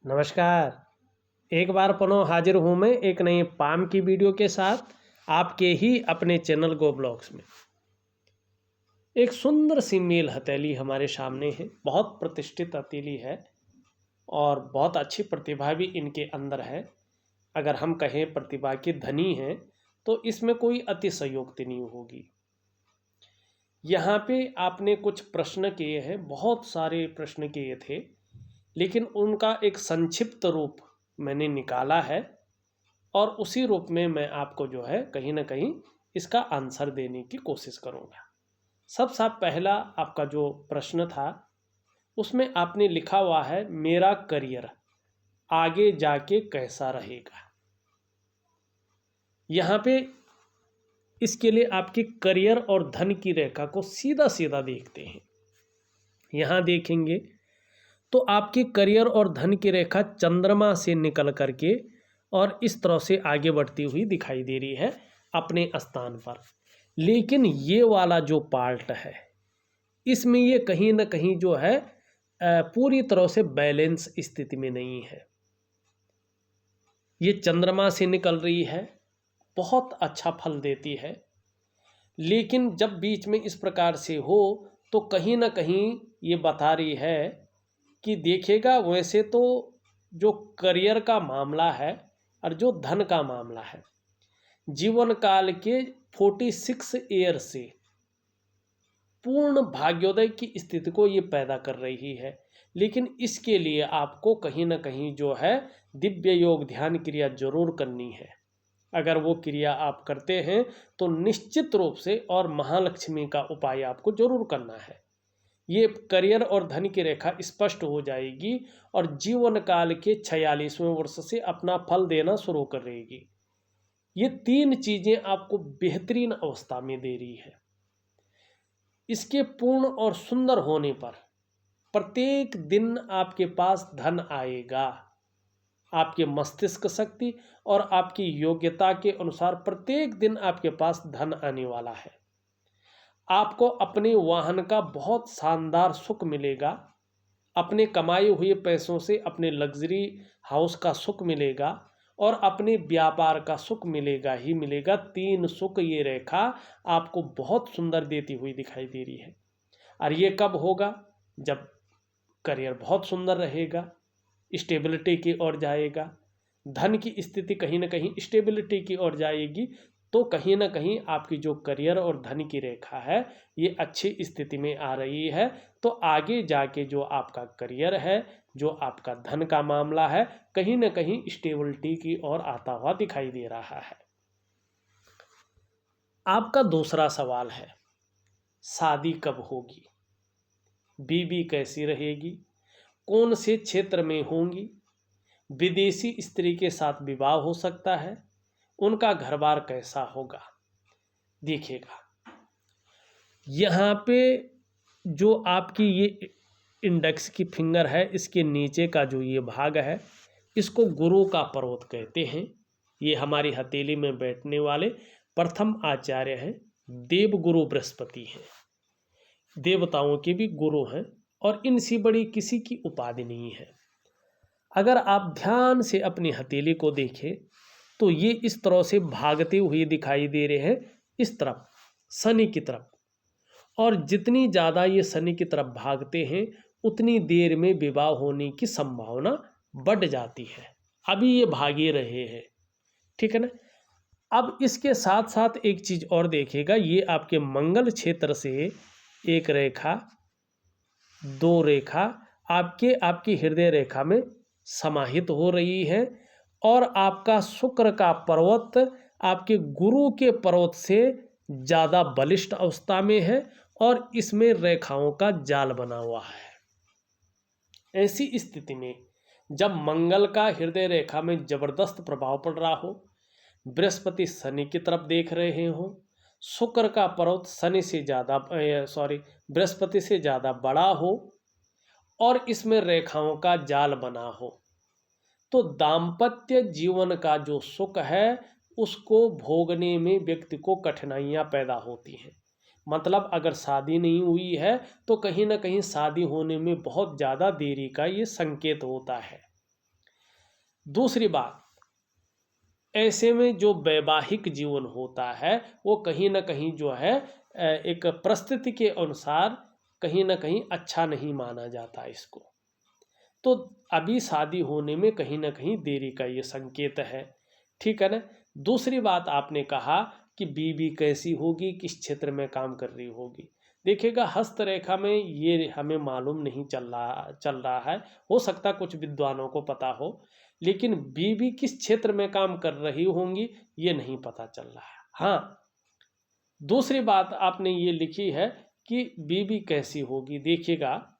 नमस्कार। एक बार पुनः हाजिर हूँ मैं एक नई पाम की वीडियो के साथ आपके ही अपने चैनल गो ब्लॉग्स में। एक सुंदर सी मेल हथेली हमारे सामने है। बहुत प्रतिष्ठित हथेली है और बहुत अच्छी प्रतिभा भी इनके अंदर है। अगर हम कहें प्रतिभा के धनी हैं तो इसमें कोई अतिशयोक्ति नहीं होगी। यहाँ पे आपने कुछ प्रश्न किए हैं, बहुत सारे प्रश्न किए थे, लेकिन उनका एक संक्षिप्त रूप मैंने निकाला है और उसी रूप में मैं आपको जो है कहीं ना कहीं इसका आंसर देने की कोशिश करूँगा। सबसे पहला आपका जो प्रश्न था उसमें आपने लिखा हुआ है मेरा करियर आगे जाके कैसा रहेगा। यहाँ पे इसके लिए आपके करियर और धन की रेखा को सीधा सीधा देखते हैं। यहाँ देखेंगे तो आपके करियर और धन की रेखा चंद्रमा से निकल करके और इस तरह से आगे बढ़ती हुई दिखाई दे रही है अपने स्थान पर। लेकिन ये वाला जो पार्ट है इसमें ये कहीं ना कहीं जो है पूरी तरह से बैलेंस स्थिति में नहीं है। ये चंद्रमा से निकल रही है, बहुत अच्छा फल देती है, लेकिन जब बीच में इस प्रकार से हो तो कहीं ना कहीं ये बता रही है कि देखिएगा वैसे तो जो करियर का मामला है और जो धन का मामला है जीवन काल के 46 ईयर से पूर्ण भाग्योदय की स्थिति को ये पैदा कर रही है। लेकिन इसके लिए आपको कहीं ना कहीं जो है दिव्य योग ध्यान क्रिया जरूर करनी है। अगर वो क्रिया आप करते हैं तो निश्चित रूप से और महालक्ष्मी का उपाय आपको जरूर करना है। ये करियर और धन की रेखा स्पष्ट हो जाएगी और जीवन काल के 46वें वर्ष से अपना फल देना शुरू कर रहेगी। ये तीन चीजें आपको बेहतरीन अवस्था में दे रही है। इसके पूर्ण और सुंदर होने पर प्रत्येक दिन आपके पास धन आएगा। आपके मस्तिष्क शक्ति और आपकी योग्यता के अनुसार प्रत्येक दिन आपके पास धन आने वाला है। आपको अपने वाहन का बहुत शानदार सुख मिलेगा। अपने कमाए हुए पैसों से अपने लग्जरी हाउस का सुख मिलेगा और अपने व्यापार का सुख मिलेगा ही मिलेगा। तीन सुख ये रेखा आपको बहुत सुंदर देती हुई दिखाई दे रही है। और ये कब होगा? जब करियर बहुत सुंदर रहेगा, स्टेबिलिटी की ओर जाएगा, धन की स्थिति कहीं ना कहीं स्टेबिलिटी की ओर जाएगी, तो कहीं ना कहीं आपकी जो करियर और धन की रेखा है ये अच्छी स्थिति में आ रही है। तो आगे जाके जो आपका करियर है, जो आपका धन का मामला है, कहीं ना कहीं स्टेबिलिटी की ओर आता हुआ दिखाई दे रहा है। आपका दूसरा सवाल है शादी कब होगी, बीवी कैसी रहेगी, कौन से क्षेत्र में होंगी, विदेशी स्त्री के साथ विवाह हो सकता है, उनका घर बार कैसा होगा। देखिएगा यहाँ पे जो आपकी ये इंडेक्स की फिंगर है इसके नीचे का जो ये भाग है इसको गुरु का पर्वत कहते हैं। ये हमारी हथेली में बैठने वाले प्रथम आचार्य हैं, देव गुरु बृहस्पति हैं। देवताओं के भी गुरु हैं और इनसे बड़ी किसी की उपाधि नहीं है। अगर आप ध्यान से अपनी हथेली को देखें तो ये इस तरह से भागते हुए दिखाई दे रहे हैं इस तरफ, शनि की तरफ। और जितनी ज़्यादा ये शनि की तरफ भागते हैं उतनी देर में विवाह होने की संभावना बढ़ जाती है। अभी ये भागे रहे हैं, ठीक है ना। अब इसके साथ साथ एक चीज़ और देखिएगा, ये आपके मंगल क्षेत्र से एक रेखा, दो रेखा आपकी हृदय रेखा में समाहित हो रही है और आपका शुक्र का पर्वत आपके गुरु के पर्वत से ज़्यादा बलिष्ठ अवस्था में है और इसमें रेखाओं का जाल बना हुआ है। ऐसी स्थिति में जब मंगल का हृदय रेखा में जबरदस्त प्रभाव पड़ रहा हो, बृहस्पति शनि की तरफ देख रहे हो, शुक्र का पर्वत शनि से ज़्यादा बृहस्पति से ज़्यादा बड़ा हो और इसमें रेखाओं का जाल बना हो, तो दाम्पत्य जीवन का जो सुख है उसको भोगने में व्यक्ति को कठिनाइयाँ पैदा होती हैं। मतलब अगर शादी नहीं हुई है तो कहीं ना कहीं शादी होने में बहुत ज़्यादा देरी का ये संकेत होता है। दूसरी बात, ऐसे में जो वैवाहिक जीवन होता है वो कहीं ना कहीं जो है एक परिस्थिति के अनुसार कहीं ना कहीं अच्छा नहीं माना जाता इसको। तो अभी शादी होने में कहीं ना कहीं देरी का ये संकेत है, ठीक है ना। दूसरी बात आपने कहा कि बीवी कैसी होगी, किस क्षेत्र में काम कर रही होगी। देखिएगा, हस्तरेखा में ये हमें मालूम नहीं चल रहा है, हो सकता कुछ विद्वानों को पता हो, लेकिन बीवी किस क्षेत्र में काम कर रही होंगी ये नहीं पता चल रहा है। हाँ, दूसरी बात आपने ये लिखी है कि बीवी कैसी होगी। देखिएगा,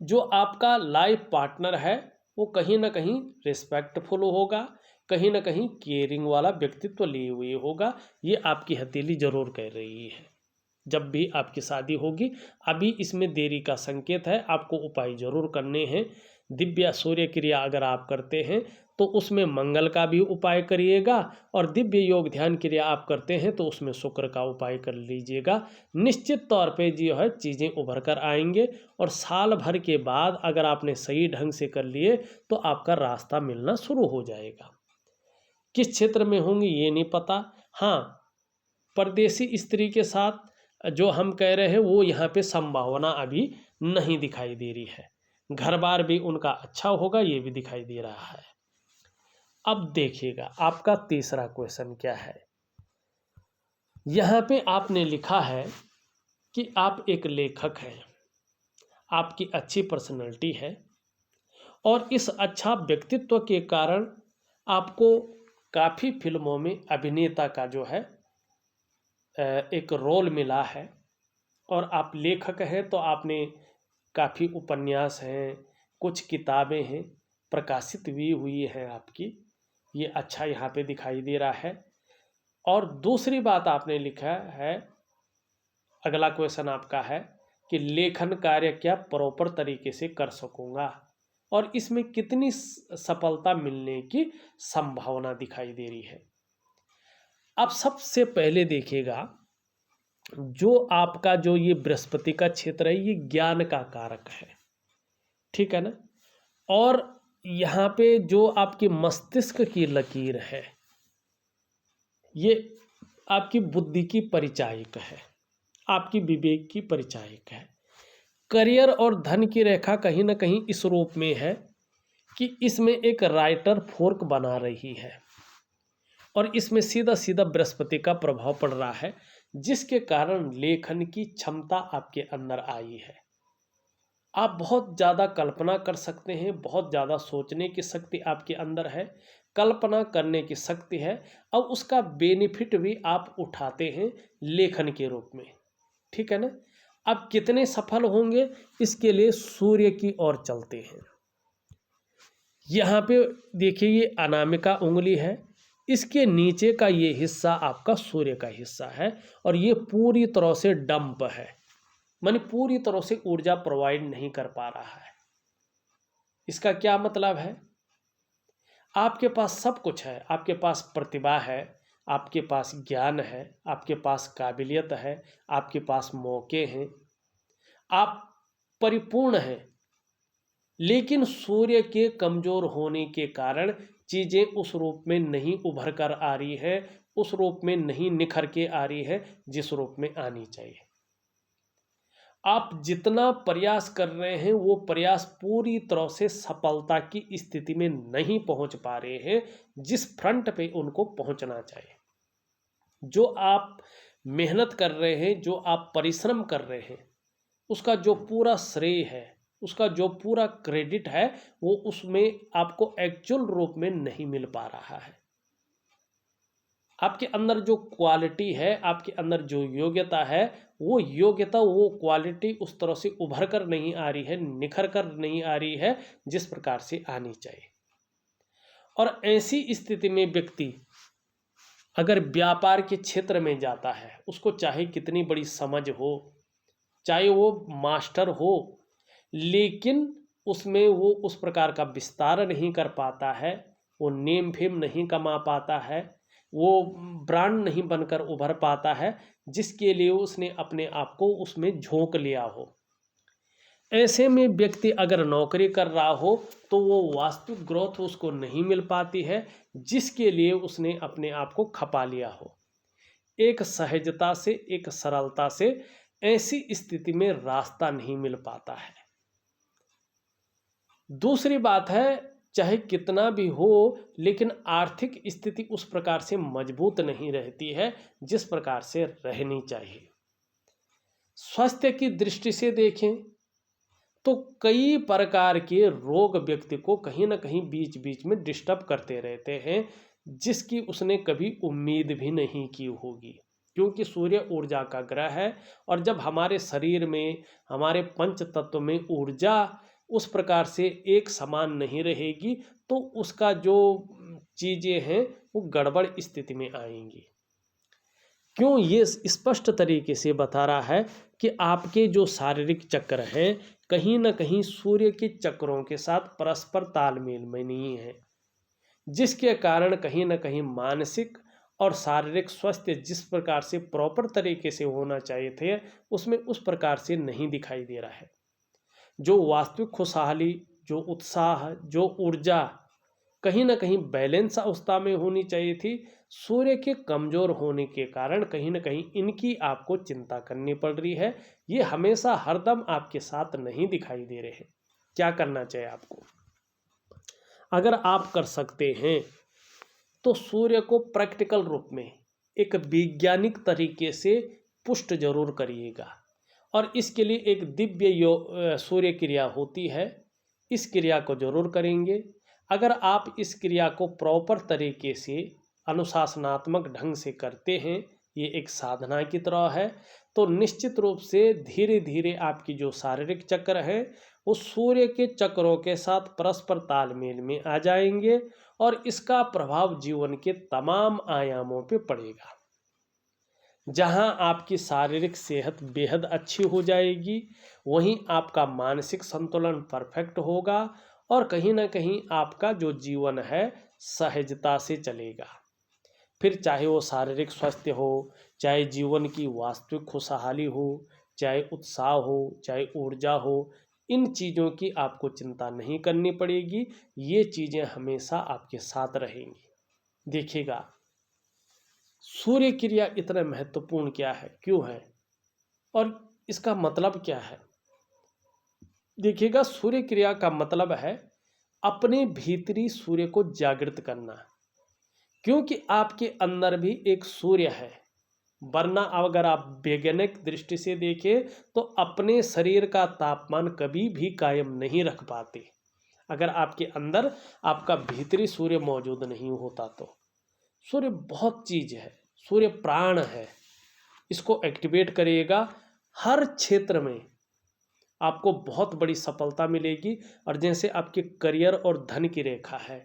जो आपका लाइफ पार्टनर है वो कहीं ना कहीं रिस्पेक्टफुल होगा, कहीं ना कहीं केयरिंग वाला व्यक्तित्व लिए हुए होगा, ये आपकी हथेली जरूर कह रही है। जब भी आपकी शादी होगी, अभी इसमें देरी का संकेत है, आपको उपाय जरूर करने हैं। दिव्य सूर्य क्रिया अगर आप करते हैं तो उसमें मंगल का भी उपाय करिएगा, और दिव्य योग ध्यान क्रिया आप करते हैं तो उसमें शुक्र का उपाय कर लीजिएगा। निश्चित तौर पे जो है चीज़ें उभर कर आएंगे, और साल भर के बाद अगर आपने सही ढंग से कर लिए तो आपका रास्ता मिलना शुरू हो जाएगा। किस क्षेत्र में होंगी ये नहीं पता। हाँ, परदेसी स्त्री के साथ जो हम कह रहे हैं वो यहाँ पे संभावना अभी नहीं दिखाई दे रही है। घर बार भी उनका अच्छा होगा ये भी दिखाई दे रहा है। अब देखिएगा, आपका तीसरा क्वेश्चन क्या है। यहाँ पे आपने लिखा है कि आप एक लेखक हैं, आपकी अच्छी पर्सनैलिटी है, और इस अच्छा व्यक्तित्व के कारण आपको काफ़ी फिल्मों में अभिनेता का जो है एक रोल मिला है। और आप लेखक हैं तो आपने काफ़ी उपन्यास हैं, कुछ किताबें हैं, प्रकाशित भी हुई हैं आपकी, ये अच्छा यहाँ पे दिखाई दे रहा है। और दूसरी बात आपने लिखा है, अगला क्वेश्चन आपका है कि लेखन कार्य क्या प्रॉपर तरीके से कर सकूँगा, और इसमें कितनी सफलता मिलने की संभावना दिखाई दे रही है। अब सबसे पहले देखिएगा, जो आपका जो ये बृहस्पति का क्षेत्र है ये ज्ञान का कारक है, ठीक है ना। और यहाँ पे जो आपकी मस्तिष्क की लकीर है ये आपकी बुद्धि की परिचायक है, आपकी विवेक की परिचायक है। करियर और धन की रेखा कहीं ना कहीं इस रूप में है कि इसमें एक राइटर फोर्क बना रही है, और इसमें सीधा सीधा बृहस्पति का प्रभाव पड़ रहा है, जिसके कारण लेखन की क्षमता आपके अंदर आई है। आप बहुत ज़्यादा कल्पना कर सकते हैं, बहुत ज़्यादा सोचने की शक्ति आपके अंदर है, कल्पना करने की शक्ति है। अब उसका बेनिफिट भी आप उठाते हैं लेखन के रूप में, ठीक है ना। अब कितने सफल होंगे इसके लिए सूर्य की ओर चलते हैं। यहाँ पे देखिए, ये अनामिका उंगली है, इसके नीचे का ये हिस्सा आपका सूर्य का हिस्सा है, और ये पूरी तरह से डंप है, माने पूरी तरह से ऊर्जा प्रोवाइड नहीं कर पा रहा है। इसका क्या मतलब है, आपके पास सब कुछ है, आपके पास प्रतिभा है, आपके पास ज्ञान है, आपके पास काबिलियत है, आपके पास मौके हैं, आप परिपूर्ण हैं, लेकिन सूर्य के कमजोर होने के कारण चीज़ें उस रूप में नहीं उभर कर आ रही है, उस रूप में नहीं निखर के आ रही है जिस रूप में आनी चाहिए। आप जितना प्रयास कर रहे हैं वो प्रयास पूरी तरह से सफलता की स्थिति में नहीं पहुंच पा रहे हैं जिस फ्रंट पे उनको पहुंचना चाहिए। जो आप मेहनत कर रहे हैं, जो आप परिश्रम कर रहे हैं, उसका जो पूरा श्रेय है, उसका जो पूरा क्रेडिट है, वो उसमें आपको एक्चुअल रूप में नहीं मिल पा रहा है। आपके अंदर जो क्वालिटी है, आपके अंदर जो योग्यता है, वो योग्यता, वो क्वालिटी उस तरह से उभर कर नहीं आ रही है, निखर कर नहीं आ रही है जिस प्रकार से आनी चाहिए। और ऐसी स्थिति में व्यक्ति अगर व्यापार के क्षेत्र में जाता है, उसको चाहे कितनी बड़ी समझ हो, चाहे वो मास्टर हो, लेकिन उसमें वो उस प्रकार का विस्तार नहीं कर पाता है, वो नेम फेम नहीं कमा पाता है, वो ब्रांड नहीं बनकर उभर पाता है जिसके लिए उसने अपने आप को उसमें झोंक लिया हो। ऐसे में व्यक्ति अगर नौकरी कर रहा हो तो वो वास्तविक ग्रोथ उसको नहीं मिल पाती है, जिसके लिए उसने अपने आप को खपा लिया हो। एक सहजता से, एक सरलता से ऐसी स्थिति में रास्ता नहीं मिल पाता है। दूसरी बात है, चाहे कितना भी हो लेकिन आर्थिक स्थिति उस प्रकार से मजबूत नहीं रहती है जिस प्रकार से रहनी चाहिए। स्वास्थ्य की दृष्टि से देखें तो कई प्रकार के रोग व्यक्ति को कहीं ना कहीं बीच बीच में डिस्टर्ब करते रहते हैं, जिसकी उसने कभी उम्मीद भी नहीं की होगी, क्योंकि सूर्य ऊर्जा का ग्रह है। और जब हमारे शरीर में, हमारे पंच तत्व में ऊर्जा उस प्रकार से एक समान नहीं रहेगी तो उसका जो चीज़ें हैं वो गड़बड़ स्थिति में आएंगी। क्यों, ये स्पष्ट तरीके से बता रहा है कि आपके जो शारीरिक चक्र हैं कहीं ना कहीं सूर्य के चक्रों के साथ परस्पर तालमेल में नहीं है, जिसके कारण कहीं ना कहीं मानसिक और शारीरिक स्वास्थ्य जिस प्रकार से प्रॉपर तरीके से होना चाहिए थे उसमें उस प्रकार से नहीं दिखाई दे रहा है। जो वास्तविक खुशहाली, जो उत्साह, जो ऊर्जा कहीं ना कहीं बैलेंस अवस्था में होनी चाहिए थी, सूर्य के कमजोर होने के कारण कहीं ना कहीं इनकी आपको चिंता करनी पड़ रही है। ये हमेशा हरदम आपके साथ नहीं दिखाई दे रहे हैं। क्या करना चाहिए आपको? अगर आप कर सकते हैं तो सूर्य को प्रैक्टिकल रूप में एक वैज्ञानिक तरीके से पुष्ट जरूर करिएगा। और इसके लिए एक दिव्य सूर्य क्रिया होती है, इस क्रिया को जरूर करेंगे। अगर आप इस क्रिया को प्रॉपर तरीके से अनुशासनात्मक ढंग से करते हैं, ये एक साधना की तरह है, तो निश्चित रूप से धीरे धीरे आपकी जो शारीरिक चक्र है वो सूर्य के चक्रों के साथ परस्पर तालमेल में आ जाएंगे और इसका प्रभाव जीवन के तमाम आयामों पे पड़ेगा। जहां आपकी शारीरिक सेहत बेहद अच्छी हो जाएगी, वहीं आपका मानसिक संतुलन परफेक्ट होगा और कहीं ना कहीं आपका जो जीवन है सहजता से चलेगा। फिर चाहे वो शारीरिक स्वास्थ्य हो, चाहे जीवन की वास्तविक खुशहाली हो, चाहे उत्साह हो, चाहे ऊर्जा हो, इन चीज़ों की आपको चिंता नहीं करनी पड़ेगी। ये चीज़ें हमेशा आपके साथ रहेंगी। देखिएगा, सूर्य क्रिया इतना महत्वपूर्ण क्या है, क्यों है और इसका मतलब क्या है? देखिएगा, सूर्य क्रिया का मतलब है अपने भीतरी सूर्य को जागृत करना, क्योंकि आपके अंदर भी एक सूर्य है। वरना अगर आप वैज्ञानिक दृष्टि से देखें तो अपने शरीर का तापमान कभी भी कायम नहीं रख पाते अगर आपके अंदर आपका भीतरी सूर्य मौजूद नहीं होता। तो सूर्य बहुत चीज है, सूर्य प्राण है, इसको एक्टिवेट करिएगा, हर क्षेत्र में आपको बहुत बड़ी सफलता मिलेगी। और जैसे आपके करियर और धन की रेखा है,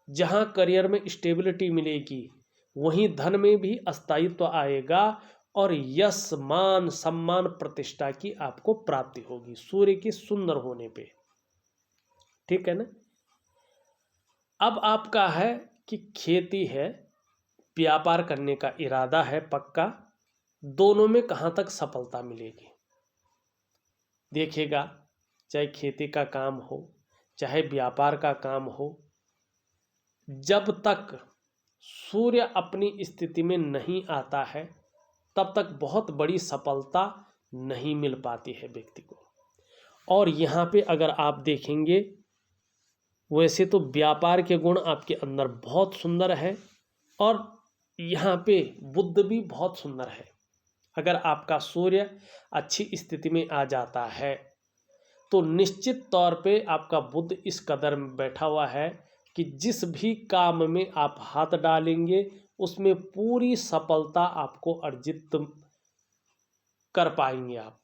जहां करियर में स्टेबिलिटी मिलेगी वहीं धन में भी स्थायित्व आएगा और यश, मान, सम्मान, प्रतिष्ठा की आपको प्राप्ति होगी सूर्य के सुंदर होने पे। ठीक है ना? अब आपका है कि खेती है, व्यापार करने का इरादा है पक्का, दोनों में कहां तक सफलता मिलेगी? देखिएगा, चाहे खेती का काम हो, चाहे व्यापार का काम हो, जब तक सूर्य अपनी स्थिति में नहीं आता है तब तक बहुत बड़ी सफलता नहीं मिल पाती है व्यक्ति को। और यहाँ पे अगर आप देखेंगे, वैसे तो व्यापार के गुण आपके अंदर बहुत सुंदर है और यहाँ पे बुद्ध भी बहुत सुंदर है। अगर आपका सूर्य अच्छी स्थिति में आ जाता है तो निश्चित तौर पे आपका बुद्ध इस कदर में बैठा हुआ है कि जिस भी काम में आप हाथ डालेंगे उसमें पूरी सफलता आपको अर्जित कर पाएंगे आप।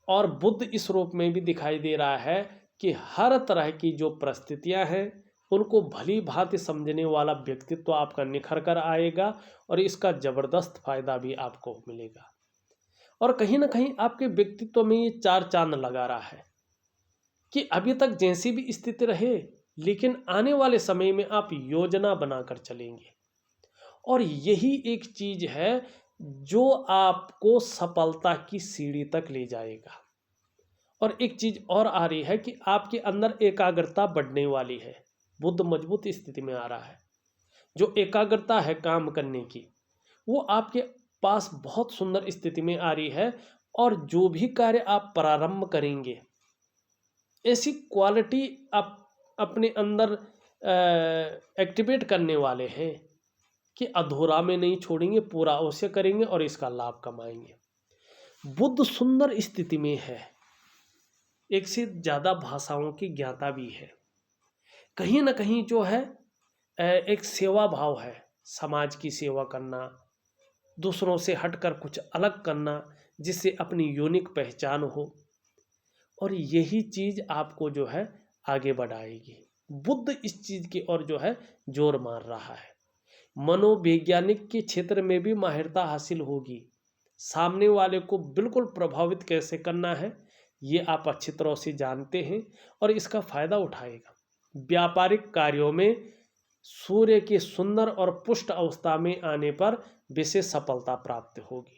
और बुद्ध इस रूप में भी दिखाई दे रहा है कि हर तरह की जो परिस्थितियां हैं उनको भली भांति समझने वाला व्यक्तित्व आपका निखर कर आएगा और इसका जबरदस्त फायदा भी आपको मिलेगा। और कहीं ना कहीं आपके व्यक्तित्व में ये चार चांद लगा रहा है कि अभी तक जैसी भी स्थिति रहे, लेकिन आने वाले समय में आप योजना बनाकर चलेंगे और यही एक चीज है जो आपको सफलता की सीढ़ी तक ले जाएगा। और एक चीज़ और आ रही है कि आपके अंदर एकाग्रता बढ़ने वाली है। बुध मजबूत स्थिति में आ रहा है। जो एकाग्रता है काम करने की, वो आपके पास बहुत सुंदर स्थिति में आ रही है। और जो भी कार्य आप प्रारंभ करेंगे, ऐसी क्वालिटी आप अपने अंदर एक्टिवेट करने वाले हैं कि अधूरा में नहीं छोड़ेंगे, पूरा अवश्य करेंगे और इसका लाभ कमाएंगे। बुध सुंदर स्थिति में है, एक से ज़्यादा भाषाओं की ज्ञाता भी है। कहीं ना कहीं जो है एक सेवा भाव है, समाज की सेवा करना, दूसरों से हटकर कुछ अलग करना, जिससे अपनी यूनिक पहचान हो। और यही चीज़ आपको जो है आगे बढ़ाएगी। बुद्ध इस चीज़ की ओर जो है जोर मार रहा है। मनोवैज्ञानिक के क्षेत्र में भी माहिरता हासिल होगी। सामने वाले को बिल्कुल प्रभावित कैसे करना है, ये आप अच्छी तरह से जानते हैं और इसका फायदा उठाएगा। व्यापारिक कार्यों में सूर्य के सुंदर और पुष्ट अवस्था में आने पर विशेष सफलता प्राप्त होगी।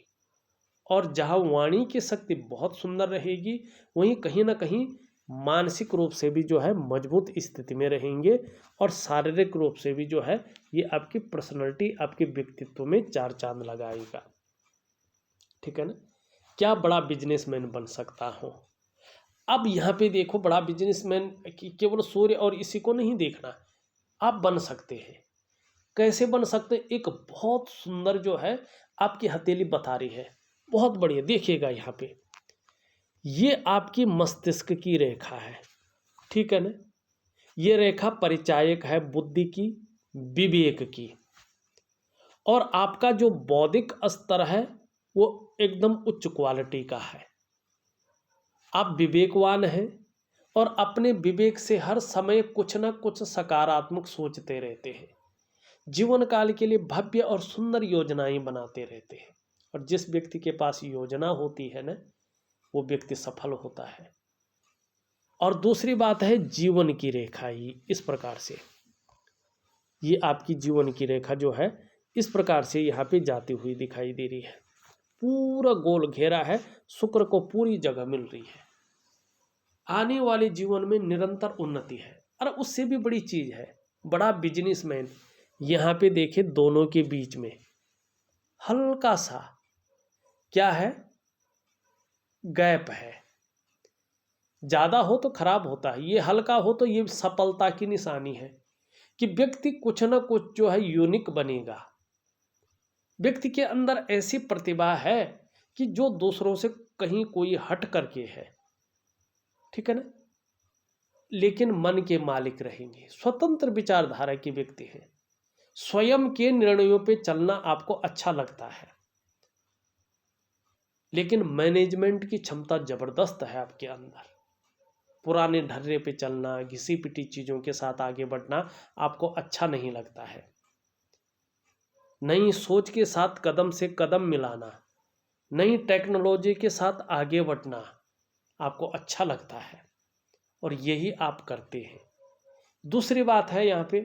और जहाँ वाणी की शक्ति बहुत सुंदर रहेगी, वहीं कहीं ना कहीं मानसिक रूप से भी जो है मजबूत स्थिति में रहेंगे। और शारीरिक रूप से भी जो है ये आपकी पर्सनैलिटी, आपके व्यक्तित्व में चार चांद लगाएगा। ठीक है ना। क्या बड़ा बिजनेसमैन बन सकता हूँ। अब यहाँ पे देखो, बड़ा बिजनेसमैन केवल सूर्य और इसी को नहीं देखना, आप बन सकते हैं। कैसे बन सकते हैं, एक बहुत सुंदर जो है आपकी हथेली बता रही है, बहुत बढ़िया। देखिएगा यहाँ पे, ये आपकी मस्तिष्क की रेखा है, ठीक है ना। ये रेखा परिचायक है बुद्धि की, विवेक की। और आपका जो बौद्धिक स्तर है वो एकदम उच्च क्वालिटी का है। आप विवेकवान हैं और अपने विवेक से हर समय कुछ ना कुछ सकारात्मक सोचते रहते हैं। जीवन काल के लिए भव्य और सुंदर योजनाएं बनाते रहते हैं। और जिस व्यक्ति के पास योजना होती है ना, वो व्यक्ति सफल होता है। और दूसरी बात है जीवन की रेखा ही इस प्रकार से, ये आपकी जीवन की रेखा जो है इस प्रकार से यहाँ पे जाती हुई दिखाई दे रही है। पूरा गोल घेरा है, शुक्र को पूरी जगह मिल रही है। आने वाले जीवन में निरंतर उन्नति है। और उससे भी बड़ी चीज है, बड़ा बिजनेसमैन, यहाँ पे देखे दोनों के बीच में हल्का सा क्या है, गैप है। ज्यादा हो तो खराब होता है, ये हल्का हो तो ये सफलता की निशानी है कि व्यक्ति कुछ ना कुछ जो है यूनिक बनेगा। व्यक्ति के अंदर ऐसी प्रतिभा है कि जो दूसरों से कहीं कोई हट करके है, ठीक है ना, लेकिन मन के मालिक रहेंगे, स्वतंत्र विचारधारा के व्यक्ति हैं। स्वयं के निर्णयों पे चलना आपको अच्छा लगता है, लेकिन मैनेजमेंट की क्षमता जबरदस्त है आपके अंदर। पुराने ढर्रे पे चलना, घिसी पिटी चीजों के साथ आगे बढ़ना आपको अच्छा नहीं लगता है। नई सोच के साथ कदम से कदम मिलाना, नई टेक्नोलॉजी के साथ आगे बढ़ना आपको अच्छा लगता है और यही आप करते हैं। दूसरी बात है यहाँ पे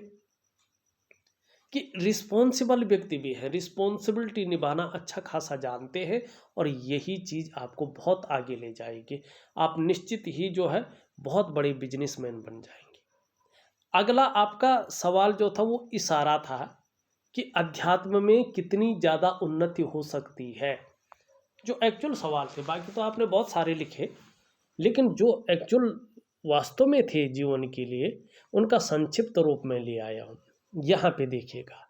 कि रिस्पॉन्सिबल व्यक्ति भी है, रिस्पॉन्सिबिलिटी निभाना अच्छा खासा जानते हैं और यही चीज़ आपको बहुत आगे ले जाएगी। आप निश्चित ही जो है बहुत बड़े बिजनेसमैन बन जाएंगे। अगला आपका सवाल जो था वो इशारा था कि अध्यात्म में कितनी ज़्यादा उन्नति हो सकती है, जो एक्चुअल सवाल थे। बाकी तो आपने बहुत सारे लिखे, लेकिन जो एक्चुअल वास्तव में थे जीवन के लिए, उनका संक्षिप्त रूप में ले आया हूँ। यहाँ पे देखिएगा,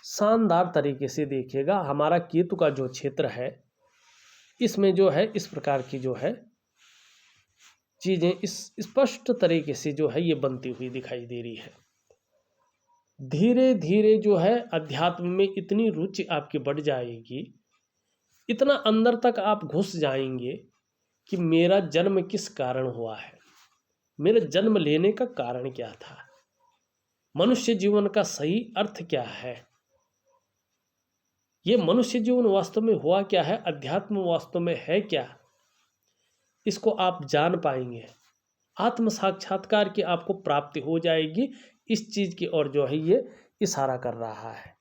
शानदार तरीके से देखिएगा, हमारा केतु का जो क्षेत्र है इसमें जो है इस प्रकार की जो है चीजें इस स्पष्ट तरीके से जो है ये बनती हुई दिखाई दे रही है। धीरे धीरे जो है अध्यात्म में इतनी रुचि आपकी बढ़ जाएगी, इतना अंदर तक आप घुस जाएंगे कि मेरा जन्म किस कारण हुआ है, मेरे जन्म लेने का कारण क्या था, मनुष्य जीवन का सही अर्थ क्या है, ये मनुष्य जीवन वास्तव में हुआ क्या है, अध्यात्म वास्तव में है क्या, इसको आप जान पाएंगे। आत्म साक्षात्कार की आपको प्राप्ति हो जाएगी। इस चीज की ओर जो है ये इशारा कर रहा है।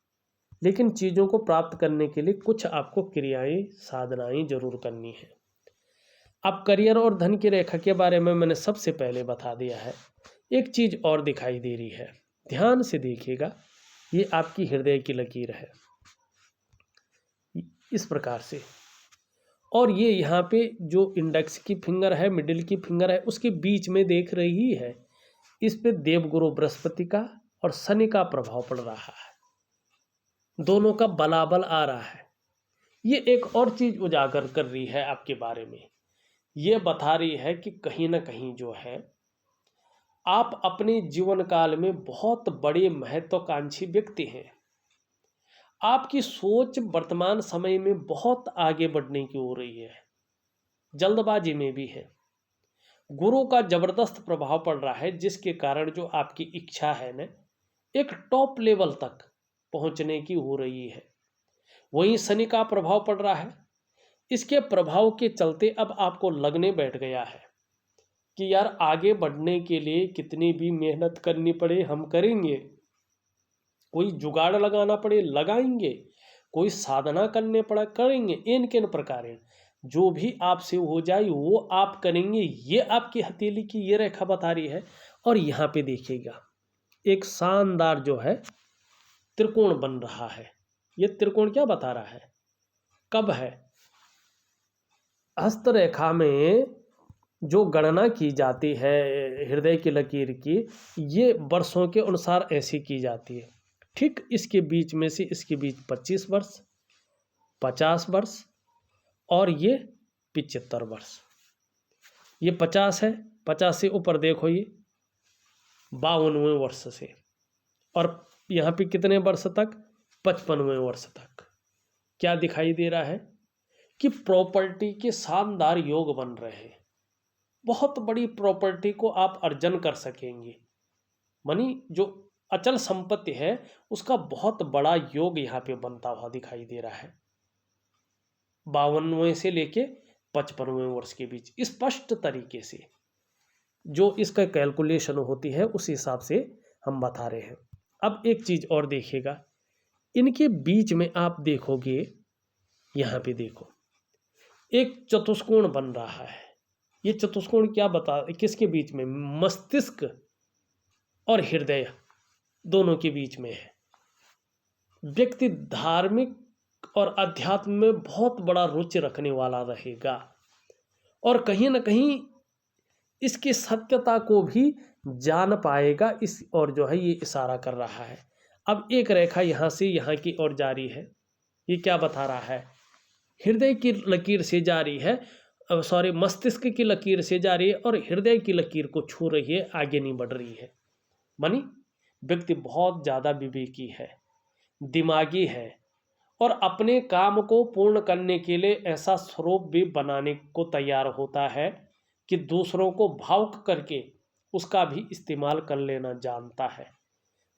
लेकिन चीजों को प्राप्त करने के लिए कुछ आपको क्रियाएं, साधनाएं जरूर करनी है। अब करियर और धन की रेखा के बारे में मैंने सबसे पहले बता दिया है। एक चीज़ और दिखाई दे रही है, ध्यान से देखिएगा। ये आपकी हृदय की लकीर है इस प्रकार से, और ये यहाँ पे जो इंडेक्स की फिंगर है, मिडिल की फिंगर है, उसके बीच में देख रही है, इस पे देवगुरु बृहस्पति का और शनि का प्रभाव पड़ रहा है, दोनों का बलाबल आ रहा है। ये एक और चीज उजागर कर रही है आपके बारे में, ये बता रही है कि कहीं ना कहीं जो है आप अपने जीवन काल में बहुत बड़े महत्वाकांक्षी व्यक्ति हैं। आपकी सोच वर्तमान समय में बहुत आगे बढ़ने की हो रही है, जल्दबाजी में भी है। गुरु का जबरदस्त प्रभाव पड़ रहा है, जिसके कारण जो आपकी इच्छा है ना, एक टॉप लेवल तक पहुंचने की हो रही है। वहीं शनि का प्रभाव पड़ रहा है, इसके प्रभाव के चलते अब आपको लगने बैठ गया है कि यार आगे बढ़ने के लिए कितनी भी मेहनत करनी पड़े हम करेंगे, कोई जुगाड़ लगाना पड़े लगाएंगे, कोई साधना करने पड़ा करेंगे, इन किन प्रकार जो भी आपसे हो जाए वो आप करेंगे। ये आपकी हथेली की ये रेखा बता रही है। और यहाँ पे देखिएगा एक शानदार जो है त्रिकोण बन रहा है। ये त्रिकोण क्या बता रहा है, कब है? हस्तरेखा में जो गणना की जाती है हृदय की लकीर की, ये वर्षों के अनुसार ऐसी की जाती है। ठीक इसके बीच में से इसके बीच 25 वर्ष, 50 वर्ष और ये 75 वर्ष। ये 50 है, 50 से ऊपर देखो ये 52वें वर्ष से, और यहाँ पे कितने वर्ष तक? 55वें वर्ष तक। क्या दिखाई दे रहा है कि प्रॉपर्टी के शानदार योग बन रहे हैं। बहुत बड़ी प्रॉपर्टी को आप अर्जन कर सकेंगे, मानी जो अचल संपत्ति है उसका बहुत बड़ा योग यहाँ पे बनता हुआ दिखाई दे रहा है। 52वें से लेके 55वें वर्ष के बीच स्पष्ट तरीके से जो इसका कैलकुलेशन होती है उस हिसाब से हम बता रहे हैं। अब एक चीज और देखिएगा, इनके बीच में आप देखोगे, यहाँ पे देखो एक चतुष्कोण बन रहा है। ये चतुष्कोण क्या बता, किसके बीच में? मस्तिष्क और हृदय दोनों के बीच में है। व्यक्ति धार्मिक और अध्यात्म में बहुत बड़ा रुचि रखने वाला रहेगा, और कहीं ना कहीं इसकी सत्यता को भी जान पाएगा इस, और जो है ये इशारा कर रहा है। अब एक रेखा यहाँ से यहाँ की ओर जारी है, ये क्या बता रहा है? हृदय की लकीर से जारी है, सॉरी मस्तिष्क की लकीर से जा रही है और हृदय की लकीर को छू रही है, आगे नहीं बढ़ रही है। मानी व्यक्ति बहुत ज़्यादा विवेकी है, दिमागी है, और अपने काम को पूर्ण करने के लिए ऐसा स्वरूप भी बनाने को तैयार होता है कि दूसरों को भावुक करके उसका भी इस्तेमाल कर लेना जानता है।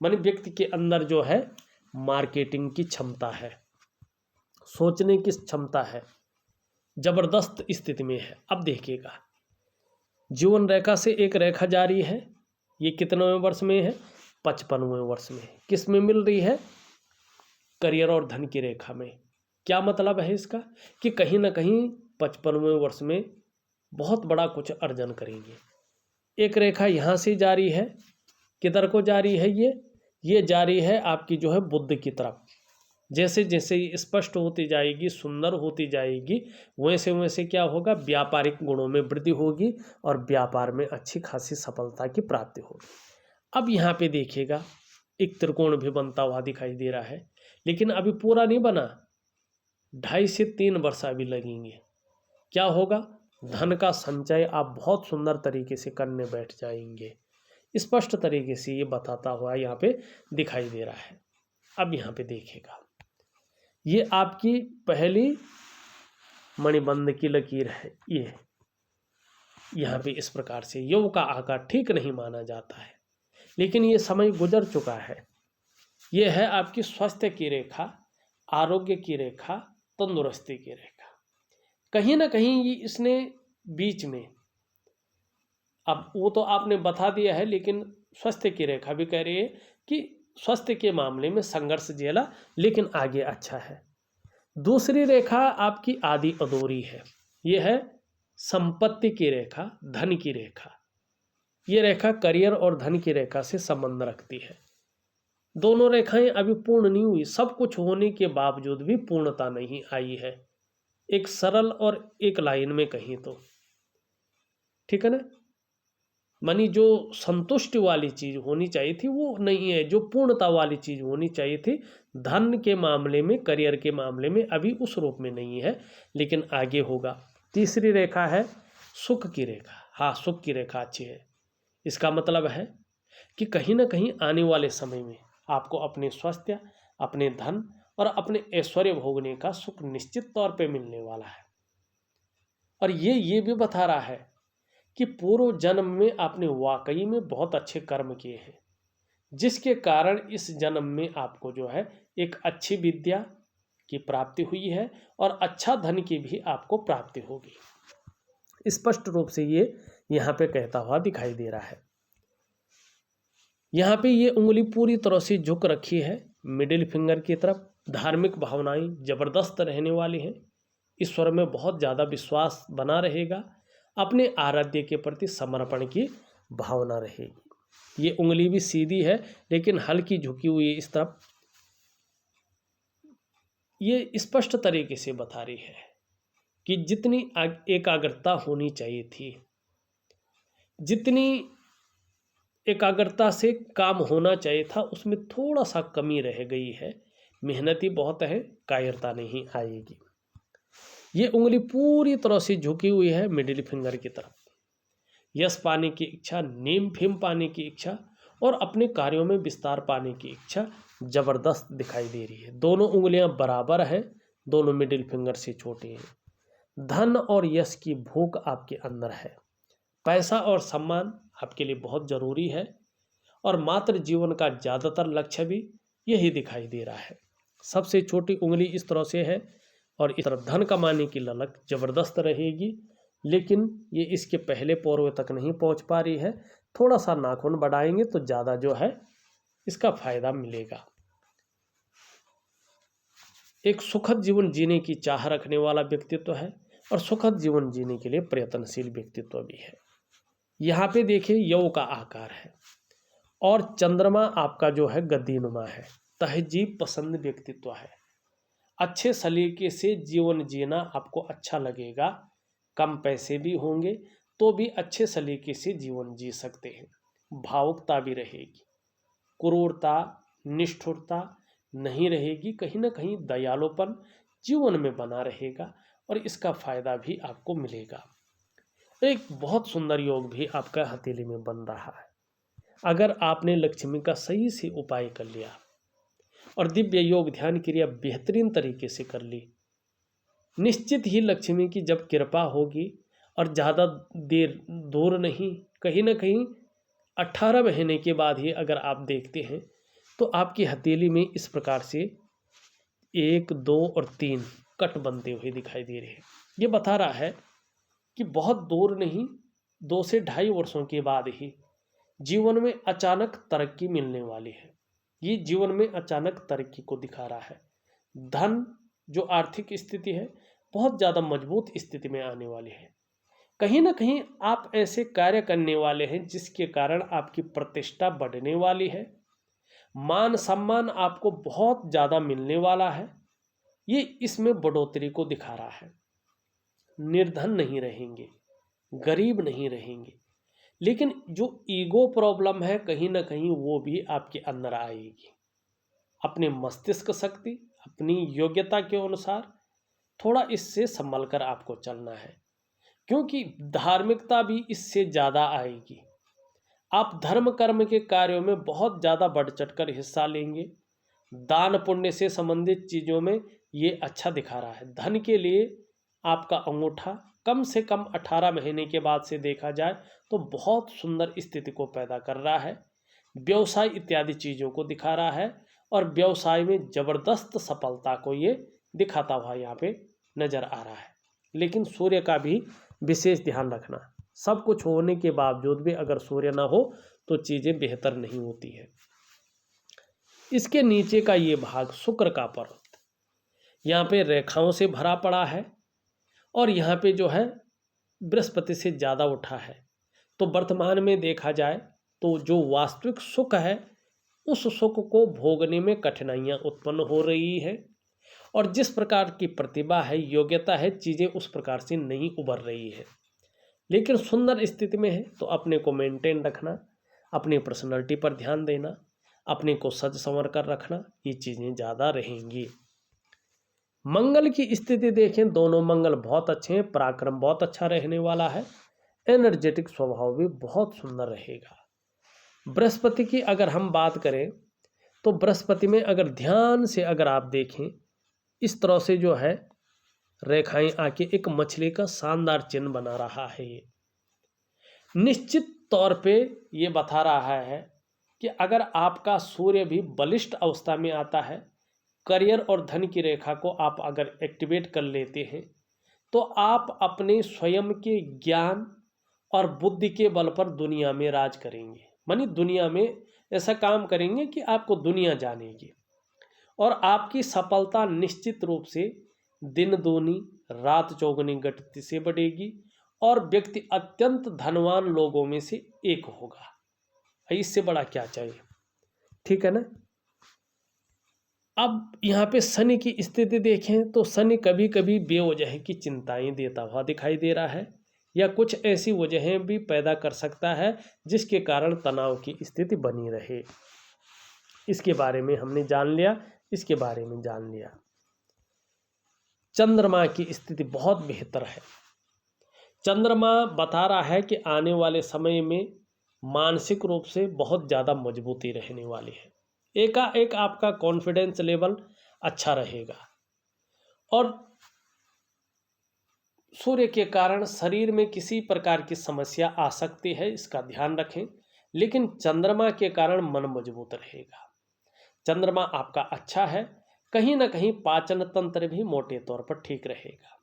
मानी व्यक्ति के अंदर जो है मार्केटिंग की क्षमता है, सोचने की क्षमता है, जबरदस्त स्थिति में है। अब देखिएगा जीवन रेखा से एक रेखा जारी है, ये कितनेवें वर्ष में है? 55वें वर्ष में। किस में मिल रही है? करियर और धन की रेखा में। क्या मतलब है इसका? कि कहीं ना कहीं 55वें वर्ष में बहुत बड़ा कुछ अर्जन करेंगे। एक रेखा यहाँ से जारी है, किधर को जारी है? ये जारी है आपकी जो है बुद्ध की तरफ। जैसे जैसे ये स्पष्ट होती जाएगी, सुंदर होती जाएगी, वैसे वैसे क्या होगा? व्यापारिक गुणों में वृद्धि होगी और व्यापार में अच्छी खासी सफलता की प्राप्ति होगी। अब यहाँ पे देखिएगा एक त्रिकोण भी बनता हुआ दिखाई दे रहा है, लेकिन अभी पूरा नहीं बना, 2.5 से 3 वर्ष अभी लगेंगे। क्या होगा? धन का संचय आप बहुत सुंदर तरीके से करने बैठ जाएंगे। स्पष्ट तरीके से ये बताता हुआ यहाँ पे दिखाई दे रहा है। अब यहाँ पे देखिएगा, ये आपकी पहली मणिबंध की लकीर है। ये यहाँ पे इस प्रकार से योग का आकार ठीक नहीं माना जाता है, लेकिन ये समय गुजर चुका है। ये है आपकी स्वास्थ्य की रेखा, आरोग्य की रेखा, तंदुरुस्ती की रेखा। कहीं ना कहीं ये इसने बीच में, अब वो तो आपने बता दिया है, लेकिन स्वास्थ्य की रेखा भी कह रही है कि स्वास्थ्य के मामले में संघर्ष झेला, लेकिन आगे अच्छा है। दूसरी रेखा आपकी आदि अधूरी है, ये है संपत्ति की रेखा, धन की रेखा, ये रेखा करियर और धन की रेखा से संबंध रखती है। दोनों रेखाएं अभी पूर्ण नहीं हुई, सब कुछ होने के बावजूद भी पूर्णता नहीं आई है, एक सरल और एक लाइन में कहीं तो, ठीक है ना। मानी जो संतुष्टि वाली चीज होनी चाहिए थी वो नहीं है, जो पूर्णता वाली चीज होनी चाहिए थी धन के मामले में, करियर के मामले में अभी उस रूप में नहीं है, लेकिन आगे होगा। तीसरी रेखा है सुख की रेखा। हाँ, सुख की रेखा अच्छी है। इसका मतलब है कि कहीं ना कहीं आने वाले समय में आपको अपने स्वास्थ्य, अपने धन और अपने ऐश्वर्य भोगने का सुख निश्चित तौर पे मिलने वाला है। और ये भी बता रहा है कि पूर्व जन्म में आपने वाकई में बहुत अच्छे कर्म किए हैं, जिसके कारण इस जन्म में आपको जो है एक अच्छी विद्या की प्राप्ति हुई है और अच्छा धन की भी आपको प्राप्ति होगी। स्पष्ट रूप से ये यहाँ पे कहता हुआ दिखाई दे रहा है। यहाँ पे ये उंगली पूरी तरह से झुक रखी है मिडिल फिंगर की तरफ। धार्मिक भावनाएं जबरदस्त रहने वाली हैं, ईश्वर में बहुत ज़्यादा विश्वास बना रहेगा, अपने आराध्य के प्रति समर्पण की भावना रहेगी। ये उंगली भी सीधी है लेकिन हल्की झुकी हुई है इस तरफ। ये स्पष्ट तरीके से बता रही है कि जितनी एकाग्रता होनी चाहिए थी, जितनी एकाग्रता से काम होना चाहिए था, उसमें थोड़ा सा कमी रह गई है। मेहनती बहुत है, कायरता नहीं आएगी। ये उंगली पूरी तरह से झुकी हुई है मिडिल फिंगर की तरफ। यश पाने की इच्छा, नेम फेम पाने की इच्छा और अपने कार्यों में विस्तार पाने की इच्छा जबरदस्त दिखाई दे रही है। दोनों उंगलियां बराबर हैं, दोनों मिडिल फिंगर से छोटे हैं। धन और यश की भूख आपके अंदर है। पैसा और सम्मान आपके लिए बहुत जरूरी है और मात्र जीवन का ज़्यादातर लक्ष्य भी यही दिखाई दे रहा है। सबसे छोटी उंगली इस तरह से है और इस तरफ धन कमाने की ललक जबरदस्त रहेगी, लेकिन ये इसके पहले पौरों तक नहीं पहुंच पा रही है। थोड़ा सा नाखून बढ़ाएंगे तो ज़्यादा जो है इसका फायदा मिलेगा। एक सुखद जीवन जीने की चाह रखने वाला व्यक्तित्व है और सुखद जीवन जीने के लिए प्रयत्नशील व्यक्तित्व भी है। यहाँ पे देखिए यौ का आकार है और चंद्रमा आपका जो है गद्दीनुमा है। तहजीब पसंद व्यक्तित्व है। अच्छे सलीके से जीवन जीना आपको अच्छा लगेगा। कम पैसे भी होंगे तो भी अच्छे सलीके से जीवन जी सकते हैं। भावुकता भी रहेगी, क्रूरता, निष्ठुरता नहीं रहेगी। कहीं ना कहीं दयालुपन जीवन में बना रहेगा और इसका फायदा भी आपको मिलेगा। एक बहुत सुंदर योग भी आपका हथेली में बन रहा है। अगर आपने लक्ष्मी का सही से उपाय कर लिया और दिव्य योग ध्यान क्रिया बेहतरीन तरीके से कर ली, निश्चित ही लक्ष्मी की जब कृपा होगी और ज़्यादा देर दूर नहीं, कहीं ना कहीं 18 महीने के बाद ही अगर आप देखते हैं तो आपकी हथेली में इस प्रकार से 1, 2 और 3 कट बनते हुए दिखाई दे रहे हैं। ये बता रहा है कि बहुत दूर नहीं, 2 से 2.5 वर्षों के बाद ही जीवन में अचानक तरक्की मिलने वाली है। ये जीवन में अचानक तरक्की को दिखा रहा है। धन जो आर्थिक स्थिति है बहुत ज़्यादा मजबूत स्थिति में आने वाली है। कहीं ना कहीं आप ऐसे कार्य करने वाले हैं जिसके कारण आपकी प्रतिष्ठा बढ़ने वाली है। मान सम्मान आपको बहुत ज़्यादा मिलने वाला है। ये इसमें बढ़ोतरी को दिखा रहा है। निर्धन नहीं रहेंगे, गरीब नहीं रहेंगे, लेकिन जो ईगो प्रॉब्लम है कहीं ना कहीं वो भी आपके अंदर आएगी। अपने मस्तिष्क शक्ति, अपनी योग्यता के अनुसार थोड़ा इससे संभल कर आपको चलना है, क्योंकि धार्मिकता भी इससे ज़्यादा आएगी। आप धर्म कर्म के कार्यों में बहुत ज़्यादा बढ़ चढ़ कर हिस्सा लेंगे। दान पुण्य से संबंधित चीज़ों में ये अच्छा दिखा रहा है। धन के लिए आपका अंगूठा कम से कम 18 महीने के बाद से देखा जाए तो बहुत सुंदर स्थिति को पैदा कर रहा है। व्यवसाय इत्यादि चीज़ों को दिखा रहा है और व्यवसाय में ज़बरदस्त सफलता को ये दिखाता हुआ यहाँ पे नज़र आ रहा है। लेकिन सूर्य का भी विशेष ध्यान रखना। सब कुछ होने के बावजूद भी अगर सूर्य ना हो तो चीज़ें बेहतर नहीं होती है। इसके नीचे का ये भाग शुक्र का पर्वत यहाँ पे रेखाओं से भरा पड़ा है और यहाँ पे जो है बृहस्पति से ज़्यादा उठा है, तो वर्तमान में देखा जाए तो जो वास्तविक सुख है उस सुख को भोगने में कठिनाइयाँ उत्पन्न हो रही है, और जिस प्रकार की प्रतिभा है, योग्यता है, चीज़ें उस प्रकार से नहीं उभर रही है। लेकिन सुंदर स्थिति में है तो अपने को मेंटेन रखना, अपनी पर्सनैलिटी पर ध्यान देना, अपने को सज संवर कर रखना, ये चीज़ें ज़्यादा रहेंगी। मंगल की स्थिति देखें, दोनों मंगल बहुत अच्छे हैं, पराक्रम बहुत अच्छा रहने वाला है, एनर्जेटिक स्वभाव भी बहुत सुंदर रहेगा। बृहस्पति की अगर हम बात करें तो बृहस्पति में अगर ध्यान से अगर आप देखें, इस तरह से जो है रेखाएं आके एक मछली का शानदार चिन्ह बना रहा है। ये निश्चित तौर पे ये बता रहा है कि अगर आपका सूर्य भी बलिष्ठ अवस्था में आता है, करियर और धन की रेखा को आप अगर एक्टिवेट कर लेते हैं, तो आप अपने स्वयं के ज्ञान और बुद्धि के बल पर दुनिया में राज करेंगे। मानी दुनिया में ऐसा काम करेंगे कि आपको दुनिया जानेगी, और आपकी सफलता निश्चित रूप से दिन दूनी रात चौगुनी गति से बढ़ेगी, और व्यक्ति अत्यंत धनवान लोगों में से एक होगा। इससे बड़ा क्या चाहिए, ठीक है ना। अब यहाँ पे शनि की स्थिति देखें तो शनि कभी कभी बेवजह की चिंताएं देता हुआ दिखाई दे रहा है, या कुछ ऐसी वजहें भी पैदा कर सकता है जिसके कारण तनाव की स्थिति बनी रहे। इसके बारे में हमने जान लिया। चंद्रमा की स्थिति बहुत बेहतर है। चंद्रमा बता रहा है कि आने वाले समय में मानसिक रूप से बहुत ज़्यादा मजबूती रहने वाली है। एकाएक आपका कॉन्फिडेंस लेवल अच्छा रहेगा, और सूर्य के कारण शरीर में किसी प्रकार की समस्या आ सकती है, इसका ध्यान रखें। लेकिन चंद्रमा के कारण मन मजबूत रहेगा। चंद्रमा आपका अच्छा है, कहीं ना कहीं पाचन तंत्र भी मोटे तौर पर ठीक रहेगा।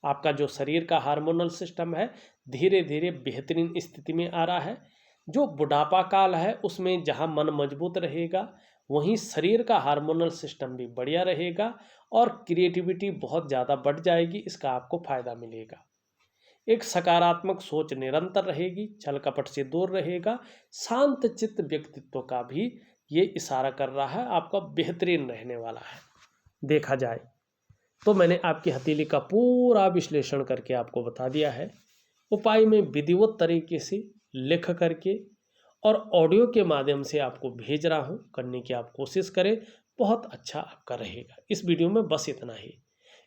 आपका जो शरीर का हार्मोनल सिस्टम है धीरे धीरे बेहतरीन स्थिति में आ रहा है। जो बुढ़ापा काल है उसमें जहां मन मजबूत रहेगा वहीं शरीर का हार्मोनल सिस्टम भी बढ़िया रहेगा, और क्रिएटिविटी बहुत ज़्यादा बढ़ जाएगी, इसका आपको फायदा मिलेगा। एक सकारात्मक सोच निरंतर रहेगी, छल कपट से दूर रहेगा, शांत चित्त व्यक्तित्व का भी ये इशारा कर रहा है, आपका बेहतरीन रहने वाला है। देखा जाए तो मैंने आपकी हथेली का पूरा विश्लेषण करके आपको बता दिया है। उपाय में विधिवत तरीके से लिख करके और ऑडियो के माध्यम से आपको भेज रहा हूँ, करने की आप कोशिश करें, बहुत अच्छा आपका रहेगा। इस वीडियो में बस इतना ही।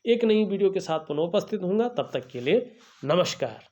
एक नई वीडियो के साथ पुनः उपस्थित होऊंगा, तब तक के लिए नमस्कार।